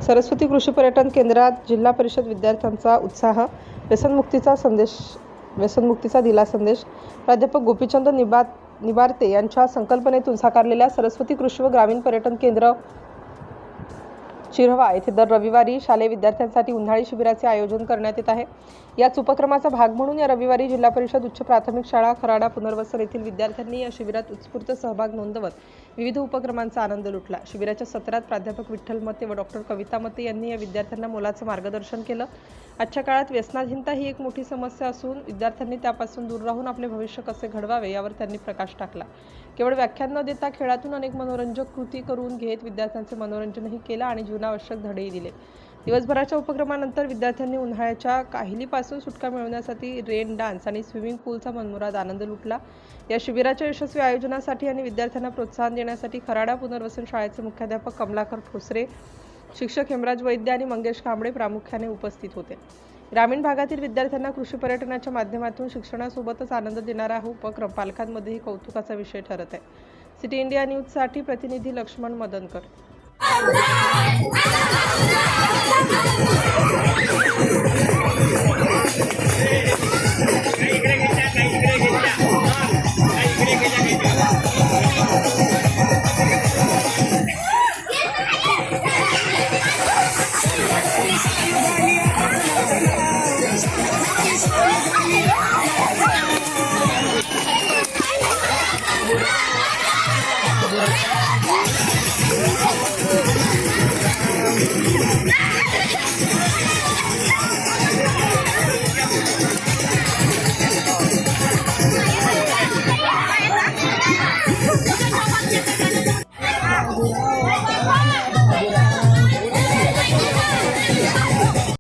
सरस्वती कृषी पर्यटन केंद्रात जिल्हा परिषद विद्यार्थ्यांचा उत्साह, व्यसनमुक्तीचा दिला संदेश। प्राध्यापक गोपीचंद निबारते यांच्या संकल्पनेतून साकारलेल्या सरस्वती कृषी व ग्रामीण पर्यटन केंद्र चिरवा येथे दर रविवारी शालेय विद्यार्थ्यांसाठी उन्हाळी शिबिराचे आयोजन करण्यात येत आहे। याच उपक्रमाचा भाग म्हणून या रविवारी जिल्हा परिषद उच्च प्राथमिक शाळा खराडा पुनर्वसन येथील विद्यार्थ्यांनी या शिबिरात उत्स्फूर्त सहभाग नोंदवत विविध उपक्रमांचा आनंद लुटला। शिबिराच्या सत्रात प्राध्यापक विठ्ठल मते व डॉक्टर कविता मते यांनी या विद्यार्थ्यांना मोलाचे मार्गदर्शन केलं। आजच्या काळात व्यसनाधीनता ही एक मोठी समस्या असून विद्यार्थ्यांनी त्यापासून दूर राहून आपले भविष्य कसे घडवावे यावर त्यांनी प्रकाश टाकला। केवळ व्याख्यान न देता खेळातून अनेक मनोरंजक कृती करून घेत विद्यार्थ्यांचे मनोरंजनही केले आणि जीवनावश्यक धडेही दिले। दिवसभराच्या उपक्रमानंतर विद्यार्थ्यांनी उन्हाळ्याच्या काहिलीपासून सुटका मिळवण्यासाठी रेन डान्स आणि स्विमिंग पूलचा मनमुराद आनंद लुटला। या शिबिराच्या यशस्वी आयोजनासाठी आणि विद्यार्थ्यांना प्रोत्साहन देण्यासाठी खराडा पुनर्वसन शाळेचे मुख्याध्यापक कमलाकर ठोसरे, शिक्षक हेमराज वैद्य आणि मंगेश कांबळे प्रामुख्याने उपस्थित होते। ग्रामीण भागातील विद्यार्थ्यांना कृषी पर्यटनाच्या माध्यमातून शिक्षणासोबतच आनंद देणारा हा उपक्रम पालकांमध्येही कौतुकाचा विषय ठरत आहे। सिटी इंडिया न्यूजसाठी प्रतिनिधी लक्ष्मण मदनकर।